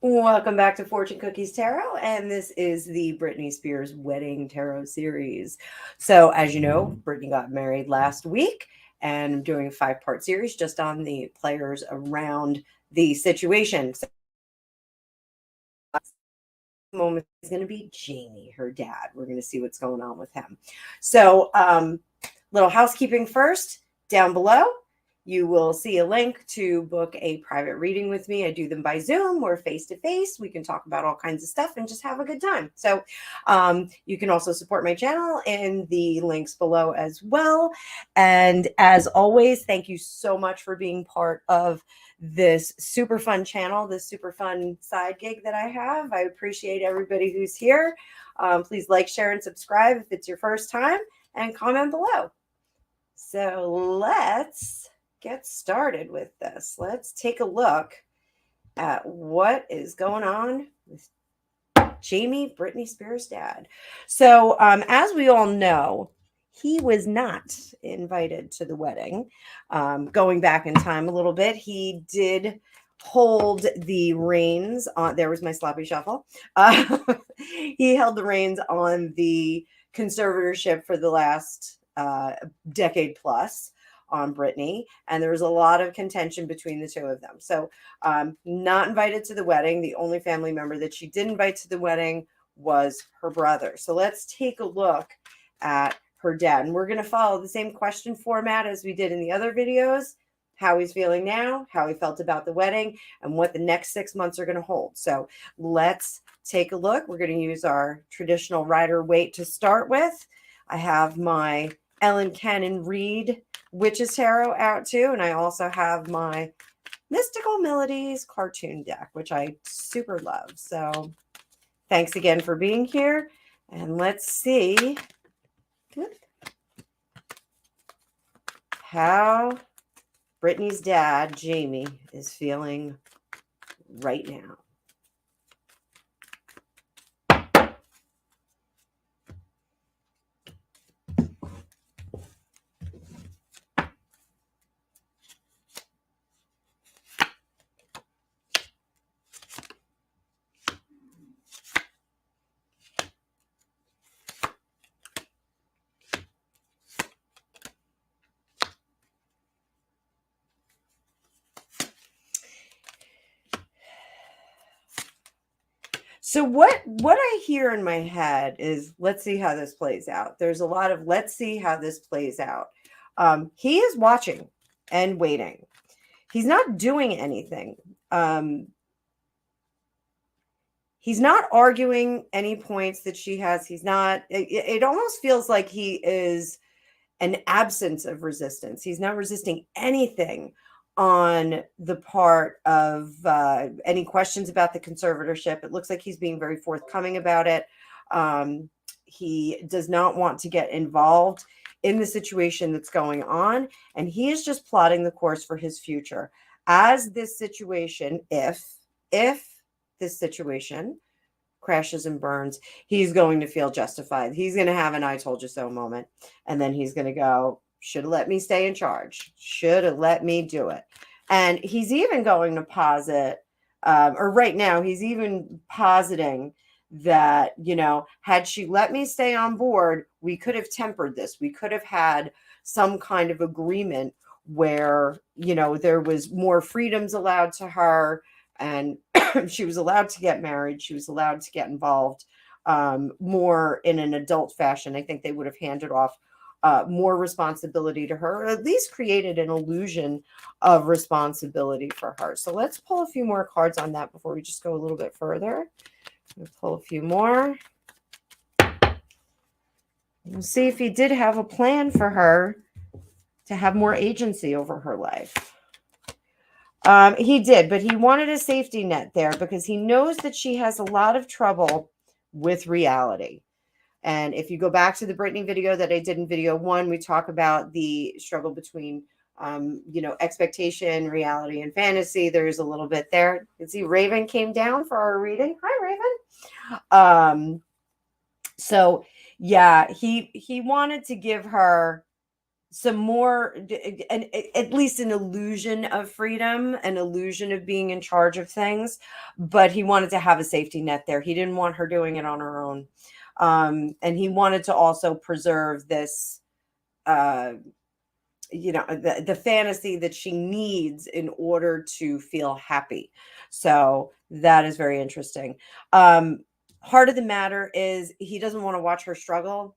Welcome back to Fortune Cookies Tarot, and this is the Britney Spears Wedding Tarot series. So, as you know, Britney got married last week, and I'm doing a 5-part series just on the players around the situation. So, moment is going to be Jamie, her dad. We're going to see what's going on with him. So, little housekeeping first. Down below, you will see a link to book a private reading with me. I do them by Zoom or face to face. We can talk about all kinds of stuff and just have a good time. So you can also support my channel in the links below as well. And as always, thank you so much for being part of this super fun channel, this super fun side gig that I have. I appreciate everybody who's here. Please like, share, and subscribe if it's your first time, and comment below. So let's get started with this. Let's take a look at what is going on with Jamie, Britney Spears' dad. So as we all know, he was not invited to the wedding. Going back in time a little bit, he did hold the reins on, there was my sloppy shuffle. He held the reins on the conservatorship for the last decade plus on Britney, and there was a lot of contention between the two of them. So not invited to the wedding. The only family member that she did invite to the wedding was her brother. So let's take a look at her dad, and we're going to follow the same question format as we did in the other videos: how he's feeling now, how he felt about the wedding, and what the next 6 months are going to hold. So let's take a look. We're going to use our traditional Rider-Waite to start with. I have my Ellen Cannon Reed Witches Tarot out too, and I also have my Mystical Melodies cartoon deck, which I super love. So thanks again for being here, and let's see how Britney's dad, Jamie, is feeling right now. So what I hear in my head is, let's see how this plays out. There's a lot of let's see how this plays out. He is watching and waiting. He's not doing anything. He's not arguing any points that she has. He's not, it almost feels like he is an absence of resistance. He's not resisting anything on the part of any questions about the conservatorship. It looks like he's being very forthcoming about it. He does not want to get involved in the situation that's going on, and he is just plotting the course for his future. As this situation, if this situation crashes and burns, he's going to feel justified. He's going to have an I told you so moment, and then he's going to go, should have let me stay in charge, should have let me do it. And he's even going to posit, or right now he's even positing that, you know, had she let me stay on board, we could have tempered this. We could have had some kind of agreement where, you know, there was more freedoms allowed to her, and she was allowed to get married. She was allowed to get involved more in an adult fashion. I think they would have handed off more responsibility to her, or at least created an illusion of responsibility for her. So let's pull a few more cards on that before we just go a little bit further. We'll pull a few more. We'll see if he did have a plan for her to have more agency over her life. He did, but he wanted a safety net there because he knows that she has a lot of trouble with reality. And if you go back to the Britney video that I did in video 1, we talk about the struggle between, you know, expectation, reality, and fantasy. There's a little bit there. You can see Raven came down for our reading. Hi, Raven. So yeah, he wanted to give her some more, and at least an illusion of freedom, an illusion of being in charge of things, but he wanted to have a safety net there. He didn't want her doing it on her own. And he wanted to also preserve this, the fantasy that she needs in order to feel happy. So that is very interesting. Heart of the matter is he doesn't want to watch her struggle,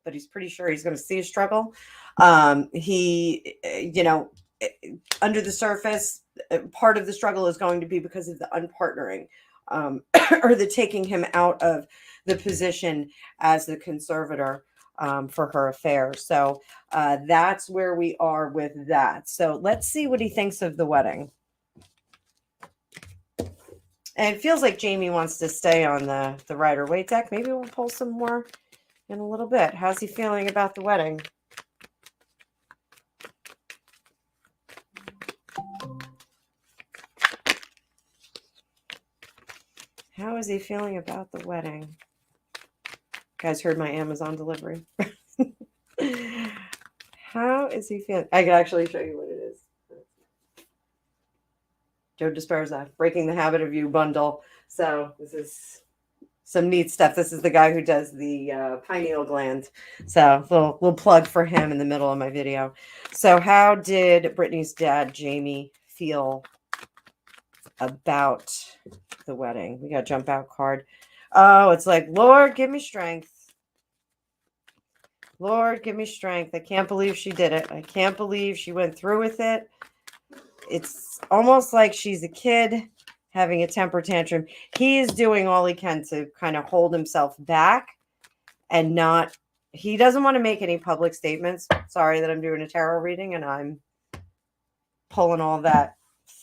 but he's pretty sure he's going to see a struggle. He, under the surface, part of the struggle is going to be because of the unpartnering, or the taking him out of the position as the conservator for her affair. So that's where we are with that. So let's see what he thinks of the wedding. And it feels like Jamie wants to stay on the Rider-Waite deck. Maybe we'll pull some more in a little bit. How's he feeling about the wedding? How is he feeling about the wedding? You guys heard my Amazon delivery. How is he feeling? I can actually show you what it is. Joe Disperza, Breaking the Habit of You bundle. So this is some neat stuff. This is the guy who does the pineal gland. So little plug for him in the middle of my video. So how did Britney's dad, Jamie, feel about the wedding? We got a jump out card. Oh, it's like, Lord, give me strength. Lord, give me strength. I can't believe she did it. I can't believe she went through with it. It's almost like she's a kid having a temper tantrum. He is doing all he can to kind of hold himself back and not, he doesn't want to make any public statements. Sorry that I'm doing a tarot reading and I'm pulling all that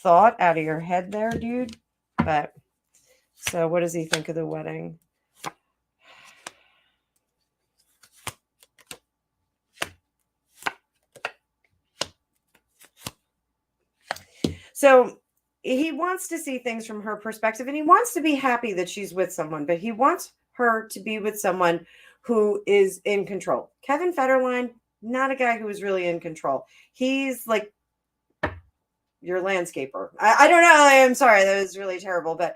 thought out of your head there, dude. But so what does he think of the wedding? So he wants to see things from her perspective, and he wants to be happy that she's with someone, but he wants her to be with someone who is in control. Kevin Federline, not a guy who is really in control. He's like your landscaper. I don't know. I'm sorry. That was really terrible, but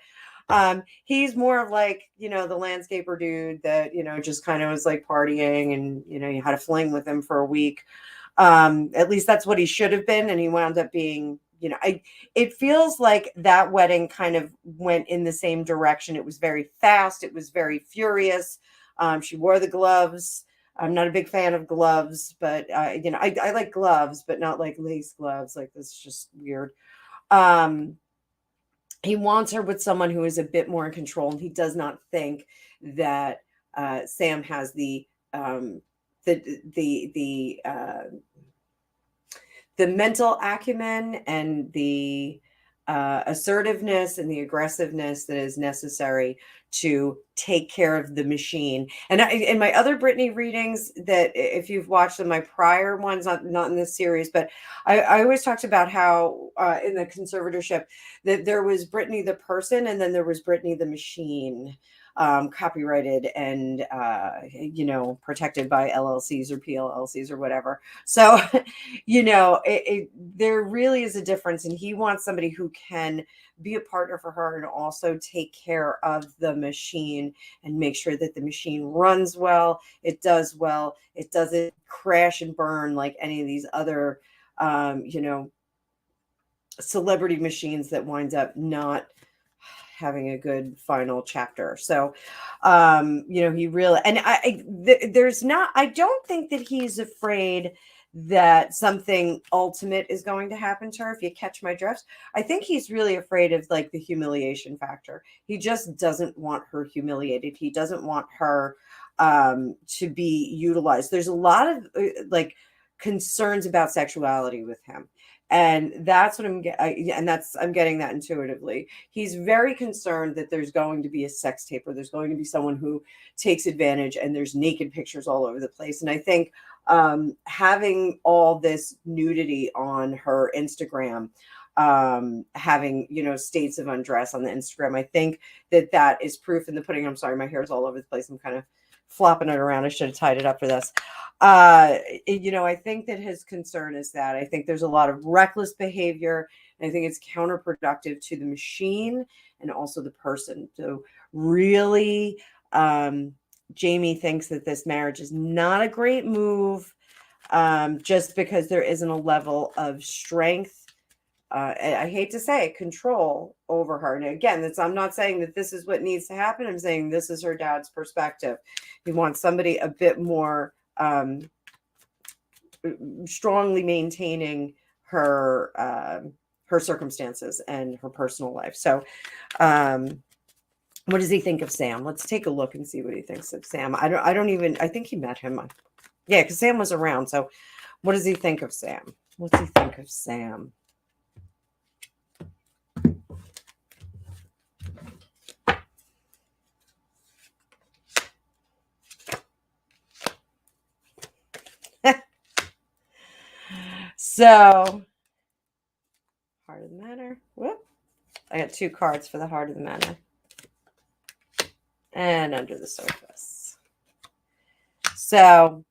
he's more of like, the landscaper dude that, just kind of was like partying and, you had a fling with him for a week. At least that's what he should have been. And he wound up being, it feels like that wedding kind of went in the same direction. It was very fast. It was very furious. She wore the gloves. I'm not a big fan of gloves, but I like gloves, but not like lace gloves. Like this is just weird. He wants her with someone who is a bit more in control. And he does not think that Sam has the mental acumen and the assertiveness and the aggressiveness that is necessary to take care of the machine. And in my other Britney readings, that if you've watched them, my prior ones, not in this series, but I always talked about how in the conservatorship that there was Britney the person, and then there was Britney the machine. Copyrighted and protected by LLCs or PLLCs or whatever. So there really is a difference, and he wants somebody who can be a partner for her and also take care of the machine and make sure that the machine runs well, it does well, it doesn't crash and burn like any of these other celebrity machines that wind up not having a good final chapter. So he really, and I don't think that he's afraid that something ultimate is going to happen to her, if you catch my drift. I think he's really afraid of like the humiliation factor. He just doesn't want her humiliated. He doesn't want her to be utilized. There's a lot of like concerns about sexuality with him. And that's what I'm getting that intuitively. He's very concerned that there's going to be a sex tape, or there's going to be someone who takes advantage, and there's naked pictures all over the place. And I think having all this nudity on her Instagram, having, states of undress on the Instagram, I think that is proof in the pudding. I'm sorry, my hair is all over the place. I'm kind of flopping it around. I should have tied it up for this. I think that his concern is that I think there's a lot of reckless behavior, and I think it's counterproductive to the machine and also the person. So really, Jamie thinks that this marriage is not a great move, just because there isn't a level of strength. I hate to say it, control over her. And again, I'm not saying that this is what needs to happen. I'm saying this is her dad's perspective. He wants somebody a bit more strongly maintaining her circumstances and her personal life. So, what does he think of Sam? Let's take a look and see what he thinks of Sam. I think he met him. Yeah, because Sam was around. So, what does he think of Sam? What's he think of Sam? So, heart of the matter. Whoop. I got 2 cards for the heart of the matter. And under the surface. So,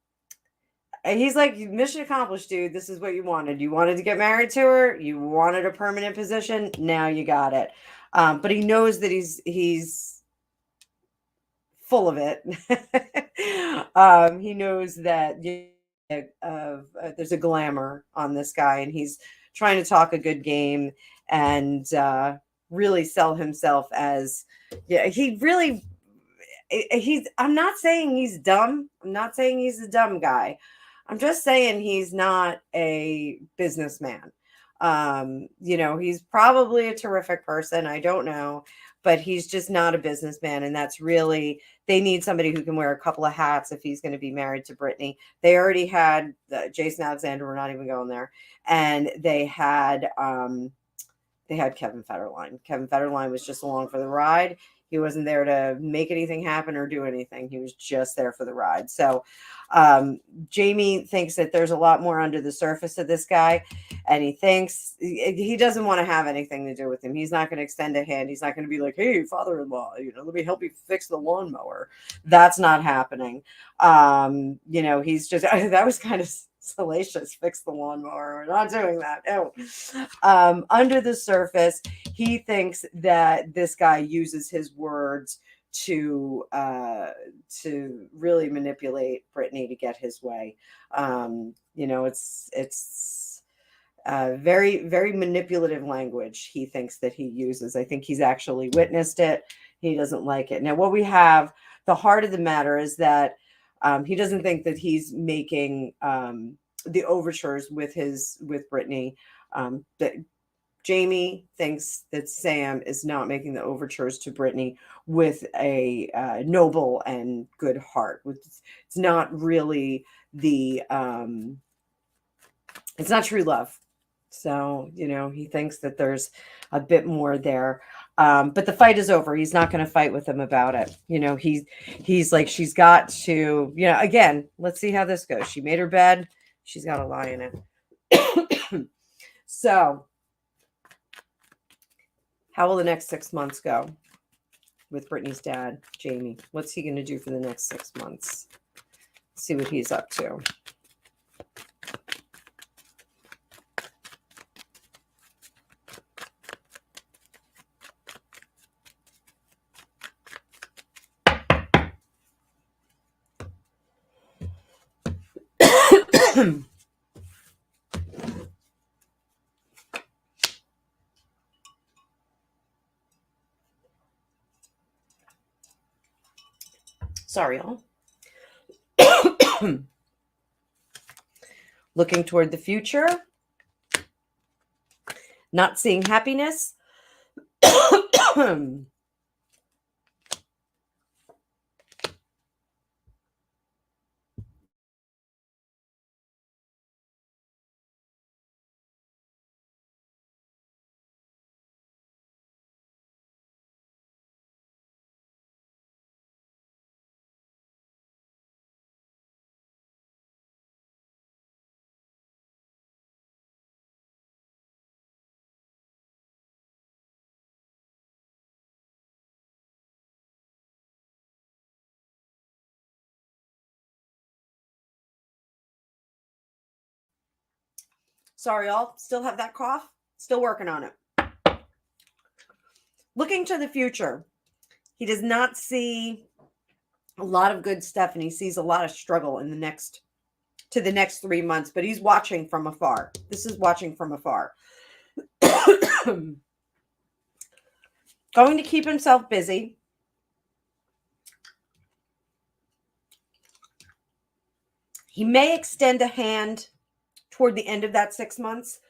he's like, mission accomplished, dude. This is what you wanted. You wanted to get married to her. You wanted a permanent position. Now you got it. But he knows that he's full of it. He knows that there's a glamour on this guy, and he's trying to talk a good game and really sell himself as, I'm not saying he's dumb. I'm not saying he's a dumb guy. I'm just saying he's not a businessman. He's probably a terrific person. I don't know, but he's just not a businessman. And that's really, they need somebody who can wear a couple of hats if he's going to be married to Britney. They already had Jason Alexander. We're not even going there. And they had Kevin Federline. Kevin Federline was just along for the ride. He wasn't there to make anything happen or do anything. He was just there for the ride. So Jamie thinks that there's a lot more under the surface of this guy. And he thinks he doesn't want to have anything to do with him. He's not going to extend a hand. He's not going to be like, hey, father-in-law, let me help you fix the lawnmower. That's not happening. He's just, that was kind of salacious, fix the lawnmower. We're not doing that. No. Under the surface, he thinks that this guy uses his words to really manipulate Britney to get his way. It's very, very manipulative language he thinks that he uses. I think he's actually witnessed it. He doesn't like it. Now, what we have, the heart of the matter is that he doesn't think that he's making the overtures with Britney. That Jamie thinks that Sam is not making the overtures to Britney with a noble and good heart. It's not really it's not true love. So, he thinks that there's a bit more there. But the fight is over. He's not going to fight with him about it. He's like, she's got to, again, let's see how this goes. She made her bed. She's got to lie in it. So, how will the next 6 months go with Britney's dad, Jamie? What's he going to do for the next 6 months? Let's see what he's up to. Sorry, y'all. Looking toward the future, not seeing happiness. Sorry, y'all. Still have that cough. Still working on it. Looking to the future, he does not see a lot of good stuff, and he sees a lot of struggle in the next 3 months, but he's watching from afar. This is watching from afar. Going to keep himself busy. He may extend a hand toward the end of that 6 months.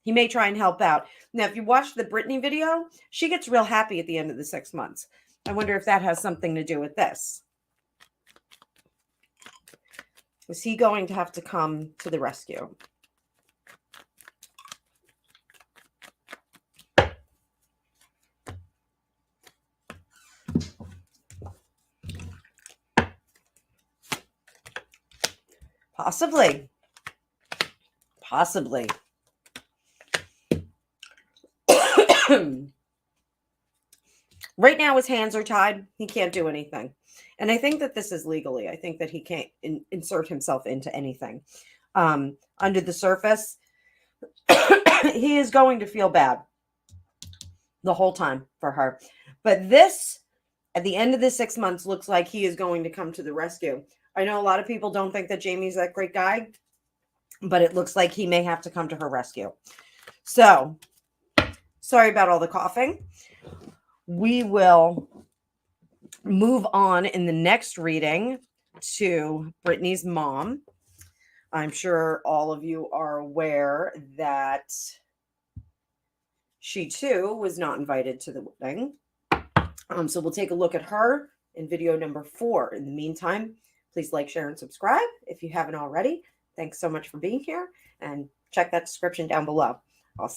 He may try and help out. Now, if you watch the Britney video, she gets real happy at the end of the 6 months. I wonder if that has something to do with this. Is he going to have to come to the rescue? Possibly. Possibly. Right now, his hands are tied. He can't do anything. And I think that this is legally. I think that he can't insert himself into anything. Under the surface, he is going to feel bad the whole time for her. But this, at the end of the 6 months, looks like he is going to come to the rescue. I know a lot of people don't think that Jamie's that great guy, but it looks like he may have to come to her rescue. So, sorry about all the coughing. We will move on in the next reading to Britney's mom. I'm sure all of you are aware that she too was not invited to the wedding. So we'll take a look at her in video number 4. In the meantime, please like, share, and subscribe if you haven't already. Thanks so much for being here, and check that description down below. I'll see